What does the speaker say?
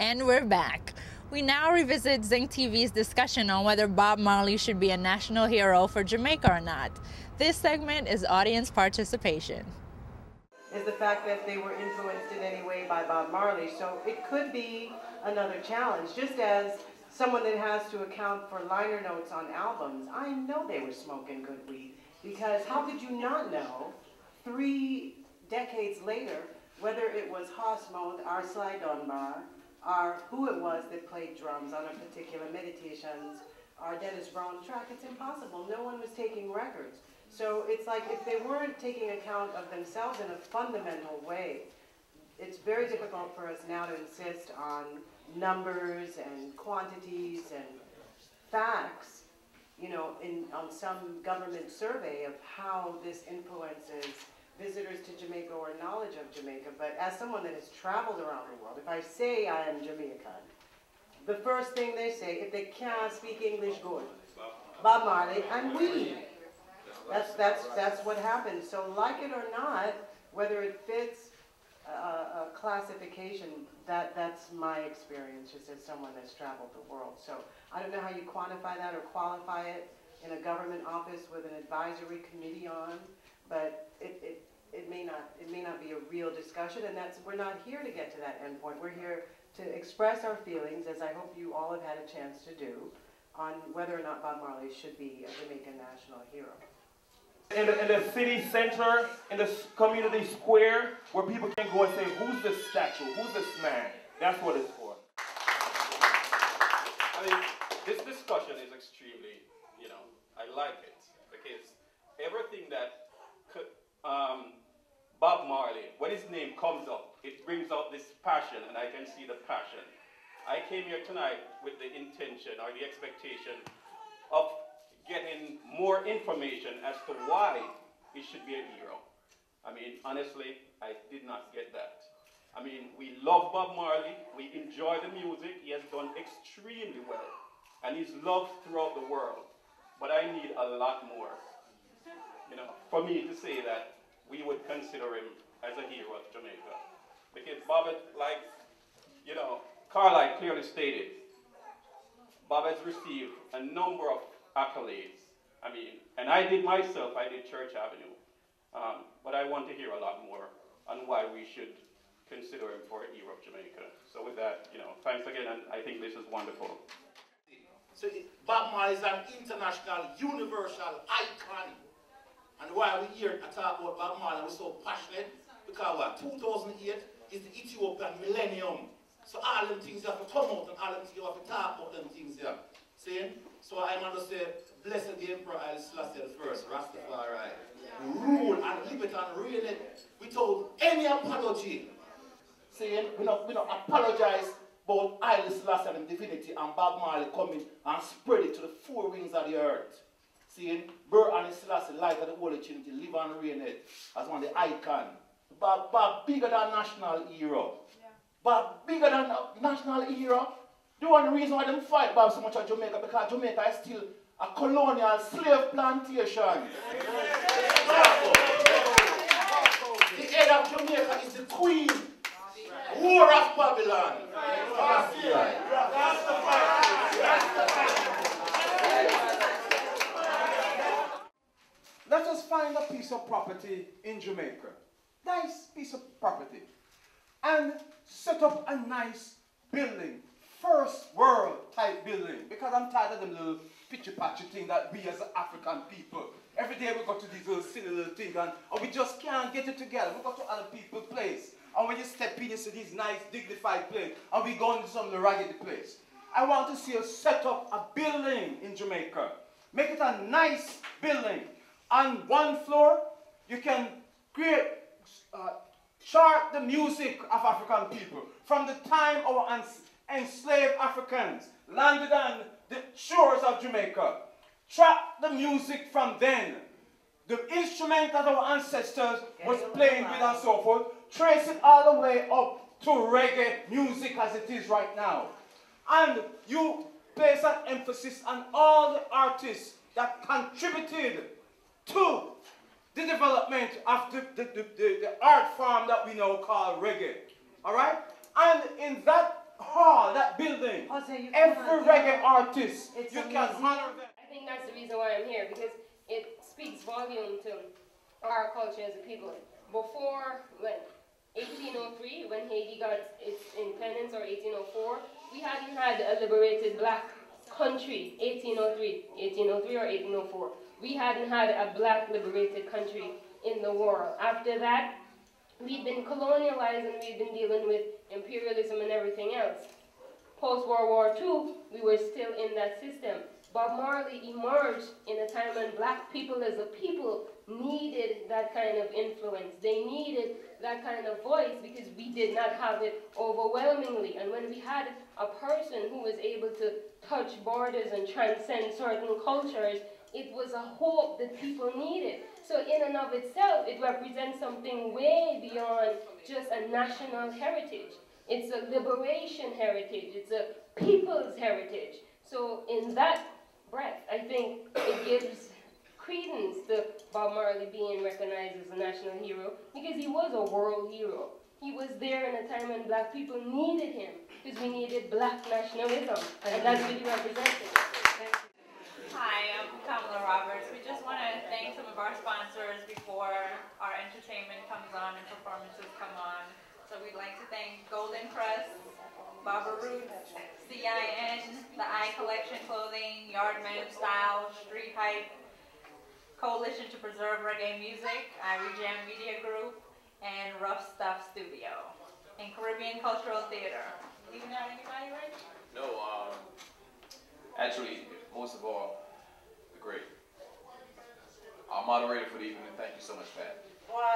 And we're back. We now revisit ZYNC TV's discussion on whether Bob Marley should be a national hero for Jamaica or not. This segment is audience participation. Is the fact that they were influenced in any way by Bob Marley. So it could be another challenge, just as someone that has to account for liner notes on albums. I know they were smoking good weed, because how could you not know 3 decades later whether it was Hosmond, our Sly Dunbar, or who it was that played drums on a particular Meditations, or Dennis Brown track? It's impossible. No one was taking records. So it's like if they weren't taking account of themselves in a fundamental way, it's very difficult for us now to insist on numbers and quantities and facts, you know, on some government survey of how this influences visitors to Jamaica or knowledge of Jamaica. But as someone that has traveled around the world, if I say I am Jamaican, the first thing they say, if they can't speak English good, Bob Marley and we. That's what happens. So like it or not, whether it fits a classification, that's my experience just as someone that's traveled the world. So I don't know how you quantify that or qualify it in a government office with an advisory committee on, but it may not be a real discussion, and we're not here to get to that end point. We're here to express our feelings, as I hope you all have had a chance to do, on whether or not Bob Marley should be a Jamaican national hero. In the city center, in the community square, where people can go and say, who's this statue? Who's this man? That's what it's for. I mean, this discussion is extremely, you know, I like it, because everything that Bob Marley, when his name comes up, it brings out this passion, and I can see the passion. I came here tonight with the intention or the expectation of getting more information as to why he should be a hero. I mean, honestly, I did not get that. I mean, we love Bob Marley, we enjoy the music, he has done extremely well, and he's loved throughout the world. But I need a lot more, you know, for me to say that we would consider him as a hero of Jamaica. Because Bob, like, you know, Carlisle clearly stated, Bob has received a number of accolades. I mean, and I did myself, I did Church Avenue. But I want to hear a lot more on why we should consider him for a hero of Jamaica. So with that, you know, thanks again, and I think this is wonderful. So Bob Marley is an international, universal icon. And why we here to talk about Bob Marley, we're so passionate, because what, 2008 is the Ethiopian millennium. So all them things you have to come out, and all them things you have to talk about them things here. See? So I'm going to say, blessed the Emperor Haile Selassie I, Rastafari, rule and live it and reign it without any apology. Saying we don't apologize about Haile Selassie and divinity and Bob Marley coming and spread it to the 4 winds of the earth. Seeing Bur and Selassie, light of the Holy Trinity, live and reign it as one of the icon. Bob bigger than national hero. Yeah. Bob bigger than national hero. The one reason why they fight Bob so much at Jamaica, because Jamaica is still a colonial slave plantation. The head of Jamaica is the queen. War of Babylon. Let us find a piece of property in Jamaica. Nice piece of property. And set up a nice building. First world type building. Because I'm tired of them little pitchy-patchy thing that we as African people, every day we go to these little silly little things and we just can't get it together. We go to other people's place. And when you step in, you see these nice dignified place. And we go into some raggedy place. I want to see us set up a building in Jamaica. Make it a nice building. On 1 floor, you can create, chart the music of African people. From the time our enslaved Africans landed on the shores of Jamaica. Track the music from then. The instrument that our ancestors was playing with and so forth. Trace it all the way up to reggae music as it is right now. And you place an emphasis on all the artists that contributed to the development of the art form that we now call reggae. All right? And in that hall, building. Jose, Every reggae artist, It's you amazing. can honor them. I think that's the reason why I'm here, because it speaks volume to our culture as a people. Before, when 1803, when Haiti got its independence, or 1804, we hadn't had a liberated black country. 1803 or 1804. We hadn't had a black liberated country in the world. After that, we'd been colonialized and we'd been dealing with imperialism and everything else. Post-World War II, we were still in that system. Bob Marley emerged in a time when black people as a people needed that kind of influence. They needed that kind of voice because we did not have it overwhelmingly. And when we had a person who was able to touch borders and transcend certain cultures, it was a hope that people needed. So in and of itself, it represents something way beyond just a national heritage. It's a liberation heritage. It's a people's heritage. So in that breath, I think it gives credence to Bob Marley being recognized as a national hero, because he was a world hero. He was there in a time when black people needed him, because we needed black nationalism, and that's what he represented. Hi, I'm Kamala Roberts. We just want to thank some of our sponsors before our entertainment comes on and performances come on. So we'd like to thank Golden Press, Baba Roots, CIN, the Eye Collection Clothing, Yardman Style, Street Hype, Coalition to Preserve Reggae Music, Irie Jam Media Group, and Rough Stuff Studio, and Caribbean Cultural Theater. Leaving out anybody, right? No, actually, most of all, the great. Our moderator for the evening, thank you so much, Pat. Wow,